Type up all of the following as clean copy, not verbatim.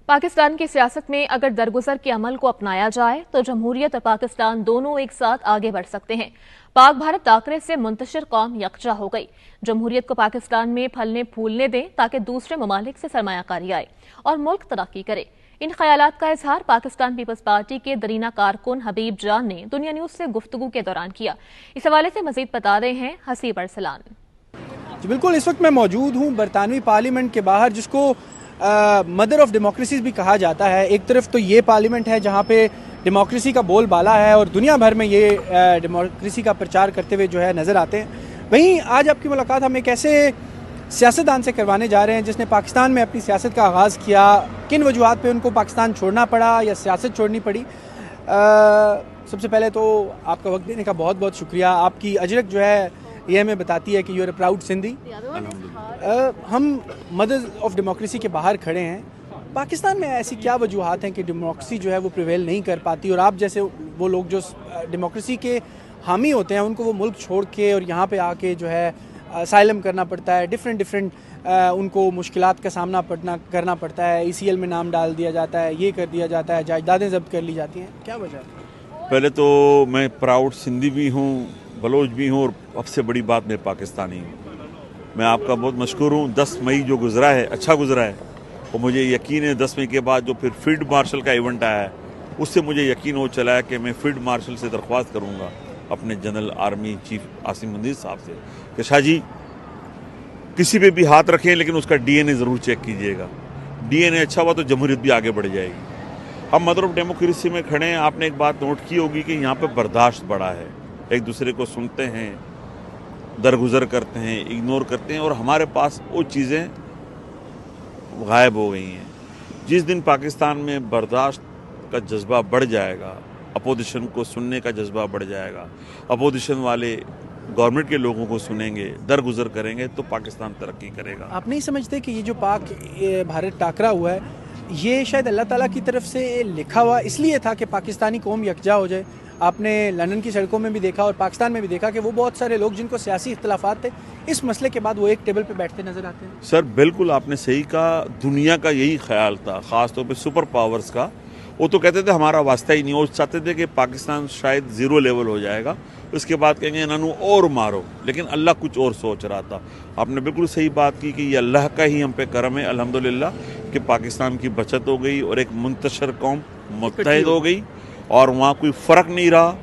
पाकिस्तान की सियासत में अगर दरगुजर के अमल को अपनाया जाए तो जमहूरियत और पाकिस्तान दोनों एक साथ आगे बढ़ सकते हैं। पाक भारत टाकरे से मुंतशिर कौम यकजा हो गई। जमहूरियत को पाकिस्तान में फलने फूलने दें ताकि दूसरे ममालिक से सरमायाकारी आए और मुल्क तरक्की करे। इन ख्यालात का इजहार पाकिस्तान पीपल्स पार्टी के दरीना कारकुन हबीब जान ने दुनिया न्यूज से गुफ्तगू के दौरान किया। इस हवाले से मजीद बता रहे हैं हसीब अरसलान। जी बिल्कुल, इस वक्त मैं मौजूद हूँ बरतानवी पार्लियामेंट के बाहर, जिसको मदर ऑफ डेमोक्रेसीज भी कहा जाता है। एक तरफ तो ये पार्लियामेंट है जहाँ पे डेमोक्रेसी का बोलबाला है और दुनिया भर में ये डेमोक्रेसी का प्रचार करते हुए जो है नज़र आते हैं। वहीं आज आपकी मुलाकात हम एक ऐसे सियासतदान से करवाने जा रहे हैं जिसने पाकिस्तान में अपनी सियासत का आगाज़ किया। किन वजूहात पे उनको पाकिस्तान छोड़ना पड़ा या सियासत छोड़नी पड़ी। सबसे पहले तो आपका वक्त देने का बहुत बहुत शुक्रिया। आपकी अजरक जो है ये हमें बताती है कि you are a proud Sindhi. हम मदर ऑफ डेमोक्रेसी के बाहर खड़े हैं। पाकिस्तान में ऐसी क्या वजूहात हैं कि डेमोक्रेसी जो है वो प्रिवेल नहीं कर पाती और आप जैसे वो लोग जो डेमोक्रेसी के हामी होते हैं उनको वो मुल्क छोड़ के और यहाँ पे आके जो है असाइलम करना पड़ता है, डिफरेंट उनको मुश्किलात का सामना करना पड़ता है। ECL में नाम डाल दिया जाता है, ये कर दिया जाता है, जायदादें जब्त कर ली जाती हैं। क्या वजह है? पहले तो मैं प्राउड सिंधी भी हूँ, बलोच भी हूँ और सबसे बड़ी बात मैं पाकिस्तानी हूँ। मैं आपका बहुत मशकूर हूँ। 10 मई जो गुजरा है अच्छा गुजरा है और मुझे यकीन है 10 मई के बाद जो फिर फील्ड मार्शल का इवेंट आया है उससे मुझे यकीन हो चला है कि मैं फील्ड मार्शल से दरख्वास्त करूँगा अपने general army chief Asim Munir साहब से कि शाह जी किसी पे भी हाथ रखें लेकिन उसका DNA ज़रूर चेक कीजिएगा। DNA अच्छा हुआ तो जमहूरियत भी आगे बढ़ जाएगी। हम मदर ऑफ डेमोक्रेसी में खड़े हैं। आपने एक बात नोट की होगी कि यहाँ पर बर्दाश्त बड़ा है, एक दूसरे को सुनते हैं, दरगुजर करते हैं, इग्नोर करते हैं और हमारे पास वो चीज़ें गायब हो गई हैं। जिस दिन पाकिस्तान में बर्दाश्त का जज्बा बढ़ जाएगा, अपोजिशन को सुनने का जज्बा बढ़ जाएगा, अपोजिशन वाले गवर्नमेंट के लोगों को सुनेंगे, दरगुजर करेंगे तो पाकिस्तान तरक्की करेगा। आप नहीं समझते कि ये जो पाक भारत टाकरा हुआ है ये शायद अल्लाह ताला की तरफ से लिखा हुआ इसलिए था कि पाकिस्तानी कौम यकजा हो जाए? आपने लंदन की सड़कों में भी देखा और पाकिस्तान में भी देखा कि वो बहुत सारे लोग जिनको सियासी इख्तलाफात थे इस मसले के बाद वो एक टेबल पे बैठते नजर आते हैं। सर बिल्कुल आपने सही कहा। दुनिया का यही ख्याल था, ख़ासतौर पे सुपर पावर्स का। वो तो कहते थे हमारा वास्ता ही नहीं। वो चाहते थे कि पाकिस्तान शायद 0 लेवल हो जाएगा, उसके बाद कहेंगे इन्होंने और मारो, लेकिन अल्लाह कुछ और सोच रहा था। आपने बिल्कुल सही बात की कि ये अल्लाह का ही हम पे करम है अल्हम्दुलिल्लाह कि पाकिस्तान की बचत हो गई और एक मुंतशिर कौम मुत्तहिद हो गई और वहाँ कोई फ़र्क नहीं रहा।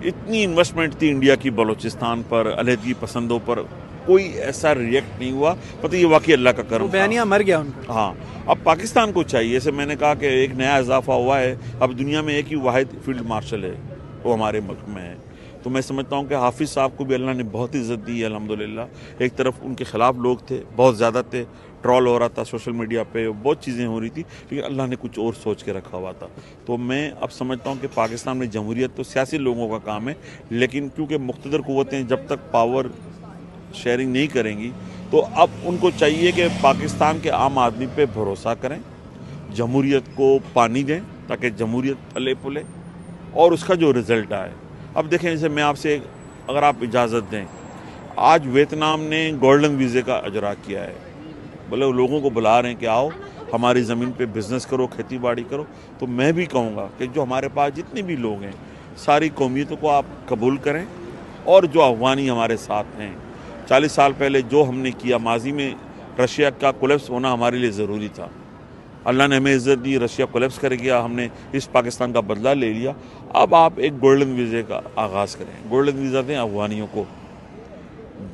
इतनी इन्वेस्टमेंट थी इंडिया की बलूचिस्तान पर, अलहदगी पसंदों पर, कोई ऐसा रिएक्ट नहीं हुआ। पता ये वाकई अल्लाह का करम, बयानिया मर गया उनका। हाँ, अब पाकिस्तान को चाहिए, जैसे मैंने कहा कि एक नया इजाफा हुआ है। अब दुनिया में एक ही वाहिद फील्ड मार्शल है, वो हमारे मुल्क में है। तो मैं समझता हूँ कि हाफिज़ साहब को भी अल्लाह ने बहुत इज़्ज़त दी है अल्हम्दुलिल्लाह। एक तरफ उनके ख़िलाफ़ लोग थे, बहुत ज़्यादा थे, ट्रॉल हो रहा था सोशल मीडिया पे, बहुत चीज़ें हो रही थी, लेकिन अल्लाह ने कुछ और सोच के रखा हुआ था। तो मैं अब समझता हूँ कि पाकिस्तान में जमहूरियत तो सियासी लोगों का काम है, लेकिन क्योंकि मुख्तदर क़ुव्वतें जब तक पावर शेयरिंग नहीं करेंगी तो अब उनको चाहिए कि पाकिस्तान के आम आदमी पे भरोसा करें, जमहूरियत को पानी दें ताकि जमहूरियत फले फूले और उसका जो रिज़ल्ट आए। अब देखें, जैसे मैं आपसे अगर आप इजाज़त दें, आज वियतनाम ने गोल्डन वीज़े का इजरा किया है। बोले लोगों को बुला रहे हैं कि आओ हमारी ज़मीन पे बिज़नेस करो, खेती बाड़ी करो। तो मैं भी कहूँगा कि जो हमारे पास जितने भी लोग हैं सारी कौमियतों को आप कबूल करें और जो अफ़गानी हमारे साथ हैं, 40 साल पहले जो हमने किया, माजी में रशिया का कोलैप्स होना हमारे लिए ज़रूरी था। अल्लाह ने हमें इज़्ज़त दी, रशिया कोलैप्स कर गया, हमने इस पाकिस्तान का बदला ले लिया। अब आप एक गोल्डन वीज़े का आगाज़ करें। गोल्डन वीज़ा दें अफ़गानियों को,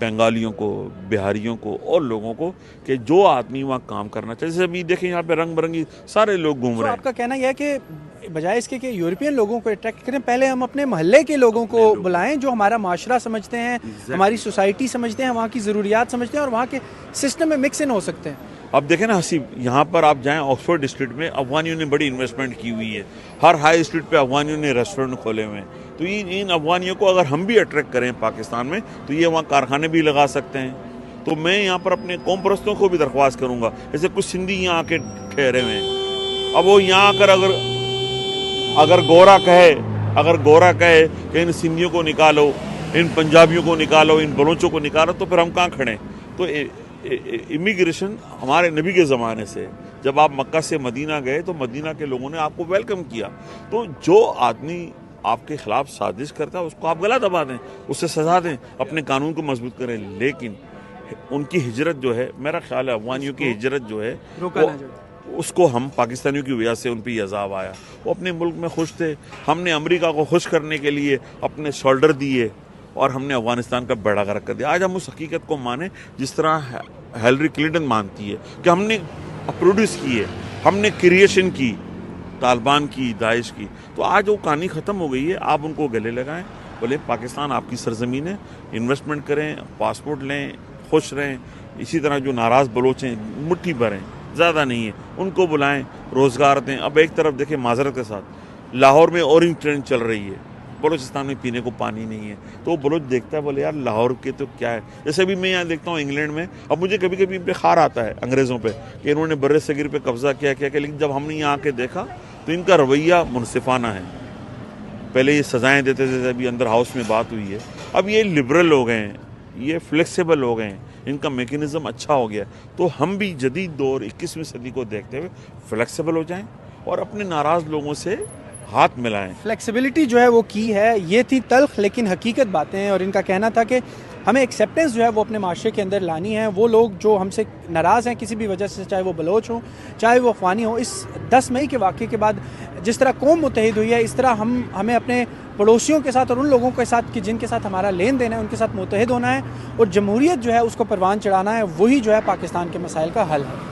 बंगालियों को, बिहारियों को और लोगों को कि जो आदमी वहाँ काम करना चाहिए। जैसे अभी देखें यहाँ पे रंग बिरंगी सारे लोग घूम रहे हैं। आपका कहना यह है कि बजाय इसके कि यूरोपियन लोगों को अट्रैक्ट करें, पहले हम अपने मोहल्ले के लोगों को बुलाएं जो हमारा माशरा समझते हैं, हमारी सोसाइटी समझते हैं, वहाँ की ज़रूरियात समझते हैं और वहाँ के सिस्टम में मिक्स इन हो सकते हैं। अब देखें ना हसीब, यहाँ पर आप जाएं ऑक्सफोर्ड डिस्ट्रिक्ट में अफ़गानियों ने बड़ी इन्वेस्टमेंट की हुई है। हर हाई स्ट्रीट पे अफ़गानियों ने रेस्टोरेंट खोले हुए हैं। तो इन अफ़गानियों को अगर हम भी अट्रैक्ट करें पाकिस्तान में तो ये वहाँ कारखाने भी लगा सकते हैं। तो मैं यहाँ पर अपने कौम परस्तों को भी दरख्वास्त करूँगा, जैसे कुछ सिंधी यहाँ आके ठहरे हुए हैं। अब वो यहाँ आकर अगर गोरा कहे कि इन सिंधियों को निकालो, इन पंजाबियों को निकालो, इन बलोचों को निकालो, तो फिर हम कहाँ खड़े? तो इमिग्रेशन हमारे नबी के ज़माने से जब आप मक्का से मदीना गए तो मदीना के लोगों ने आपको वेलकम किया। तो जो आदमी आपके खिलाफ साजिश करता है उसको आप गला दबा दें, उससे सजा दें, अपने कानून को मजबूत करें, लेकिन उनकी हिजरत जो है, मेरा ख्याल है अफगानियों की हिजरत जो है उसको हम पाकिस्तानियों की वजह से उन पर अजाब आया। वो अपने मुल्क में खुश थे, हमने अमेरिका को खुश करने के लिए अपने शोल्डर दिए और हमने अफगानिस्तान का बेड़ा गर्क कर दिया। आज हम उस हकीकत को माने जिस तरह हिलरी क्लिंटन मानती है कि हमने प्रोड्यूस की है, हमने क्रिएशन की, तालिबान की, दाइश की। तो आज वो कहानी ख़त्म हो गई है। आप उनको गले लगाएं, बोले पाकिस्तान आपकी सरजमीन है, इन्वेस्टमेंट करें, पासपोर्ट लें, खुश रहें। इसी तरह जो नाराज़ बलोच हैं मुट्ठी भरें, ज़्यादा नहीं है, उनको बुलाएं, रोज़गार दें। अब एक तरफ देखें माजरत के साथ लाहौर में ऑरेंज ट्रेन चल रही है, बलूचिस्तान में पीने को पानी नहीं है। तो बलोच देखता है, बोले यार लाहौर के तो क्या है। जैसे अभी मैं यहाँ देखता हूँ इंग्लैंड में, अब मुझे कभी कभी इन पर खार आता है अंग्रेज़ों पे कि इन्होंने बर्रे सगीर पे कब्जा किया क्या, लेकिन जब हमने यहाँ आके देखा तो इनका रवैया मुनसिफाना है। पहले ये सजाएं देते थे, अभी अंदर हाउस में बात हुई है, अब ये लिबरल हो गए हैं, ये फ्लेक्सिबल हो गए हैं, इनका मैकेनिज्म अच्छा हो गया। तो हम भी जदीद दौर 21वीं सदी को देखते हुए फ्लेक्सिबल हो जाएं और अपने नाराज़ लोगों से हाथ मिलाएं। फ्लेक्सिबिलिटी जो है वो की है, ये थी तल्ख लेकिन हकीकत बातें हैं। और इनका कहना था कि हमें एक्सेप्टेंस जो है वो अपने माशरे के अंदर लानी है। वो लोग जो हमसे नाराज़ हैं किसी भी वजह से, चाहे वो बलोच हो चाहे वो अफगानी हो, इस 10 मई के वाक़े के बाद जिस तरह कौम मुत्तहिद हुई है, इस तरह हमें अपने पड़ोसियों के साथ और उन लोगों के साथ कि जिनके साथ हमारा लेन देन है उनके साथ मुत्तहिद होना है। और जमहूरियत जो है उसको परवान चढ़ाना है, वही जो है पाकिस्तान के मसाइल का हल है।